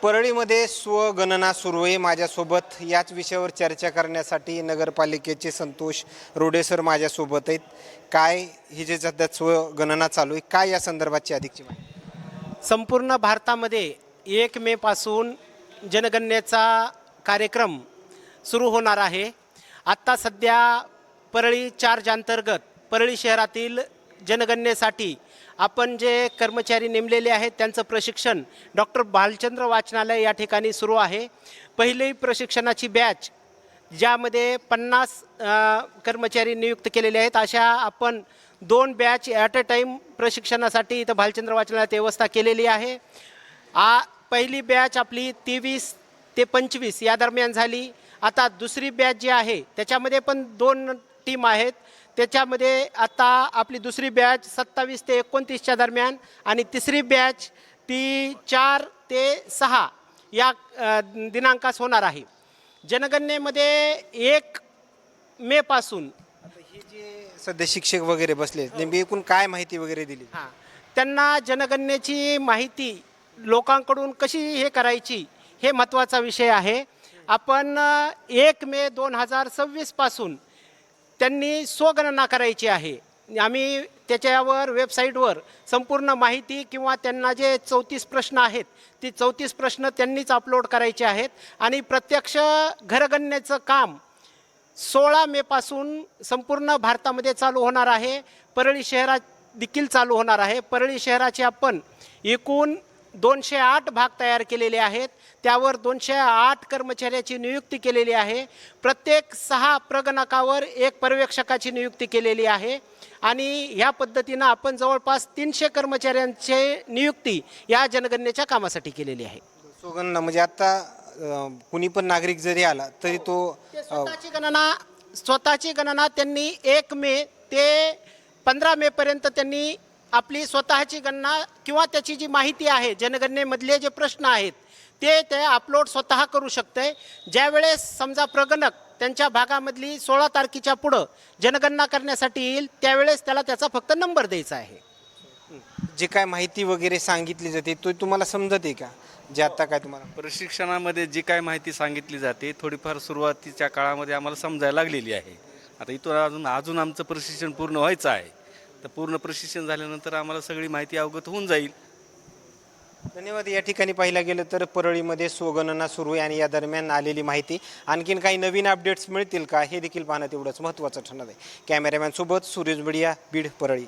परळीमध्ये स्वगणना सुरू आहे। माझ्यासोबत याच विषयावर चर्चा करण्यासाठी नगरपालिकेचे संतोष रोडे सर माझ्यासोबत आहेत। काय ही जे सध्या स्वगणना चालू आहे, काय या संदर्भाची अधिकची माहिती? संपूर्ण भारतामध्ये 1 मे पासून जनगणनेचा कार्यक्रम सुरू होणार आहे। आत्ता सध्या परळी चार्ज अंतर्गत परळी शहरातील जनगणनेसाठी आपण जे कर्मचारी नेमलेले आहेत त्यांचं प्रशिक्षण डॉक्टर भालचंद्र वाचनालय या ठिकाणी सुरू आहे। पहिली प्रशिक्षणाची बॅच ज्यामध्ये 50 कर्मचारी नियुक्त केलेले आहेत, अशा आपण 2 बॅच ॲट अ टाईम प्रशिक्षणासाठी इथं भालचंद्र वाचनालयात व्यवस्था केलेली आहे। पहिली बॅच आपली 23 ते 25 या दरम्यान झाली। आता दुसरी बॅच जी आहे त्याच्यामध्ये पण 2 टीम आहेत। त्याच्यामध्ये आता आपली दुसरी बॅच 27 ते 29च्या दरम्यान आणि तिसरी बॅच ती 4 ते 6 या दिनांकास होणार आहे। जनगणनेमध्ये 1 मे पासून हे जे सध्या शिक्षक वगैरे बसले नेमकी एकूण काय माहिती वगैरे दिली? त्यांना जनगणनेची माहिती लोकांकडून कशी हे करायची हे महत्त्वाचा विषय आहे। आपण 1 मे 2026 पासून त्यांनी स्वगणना करायची आहे। आम्ही त्याच्यावर वेबसाईटवर संपूर्ण माहिती किंवा त्यांना जे 34 प्रश्न आहेत ती 34 प्रश्न त्यांनीच अपलोड करायचे आहेत आणि प्रत्यक्ष घरगणनेचं काम 16 मे पासून संपूर्ण भारतामध्ये चालू होणार आहे। परळी शहरात देखील चालू होणार आहे। परळी शहराचे आपण एकूण 208 भाग तयार केलेले आहेत। त्यावर 208 कर्मचाऱ्याची नियुक्ती केलेली आहे। प्रत्येक 6 प्रगणकावर 1 पर्यवेक्षकाची नियुक्ती केलेली आहे आणि ह्या पद्धतीनं आपण जवळपास 300 कर्मचाऱ्यांची नियुक्ती या जनगणनेच्या कामासाठी केलेली आहे। स्वगणना म्हणजे आता कुणी पण नागरिक जरी आला तरी तो स्वतःची गणना त्यांनी 1 मे ते 15 मे पर्यंत त्यांनी आपली स्वतःची गणना किंवा त्याची जी माहिती आहे जनगणनेमधले जे प्रश्न आहेत ते अपलोड स्वतः करू शकते। ज्यावेळेस समजा प्रगणक त्यांच्या भागामधली 16 तारखेच्या पुढं जनगणना करण्यासाठी येईल त्यावेळेस त्याला त्याचा फक्त नंबर द्यायचा आहे। जे काय माहिती वगैरे सांगितली जाते तो तुम्हाला समजत आहे का? जे आता काय तुम्हाला प्रशिक्षणामध्ये जी काय माहिती सांगितली जाते थोडीफार सुरुवातीच्या काळामध्ये आम्हाला समजायला लागलेली आहे। आता इथून अजून आमचं प्रशिक्षण पूर्ण व्हायचं आहे, तर पूर्ण प्रशिक्षण झाल्यानंतर आम्हाला सगळी माहिती अवगत होऊन जाईल। धन्यवाद। या ठिकाणी पाहिलं गेलं तर परळीमध्ये स्वगणना सुरू आहे आणि या दरम्यान आलेली माहिती आणखीन काही नवीन अपडेट्स मिळतील का हे देखील पाहणं तेवढंच महत्त्वाचं ठरणार आहे। कॅमेरामॅन सोबत सुरेश बडिया, बीड, परळी।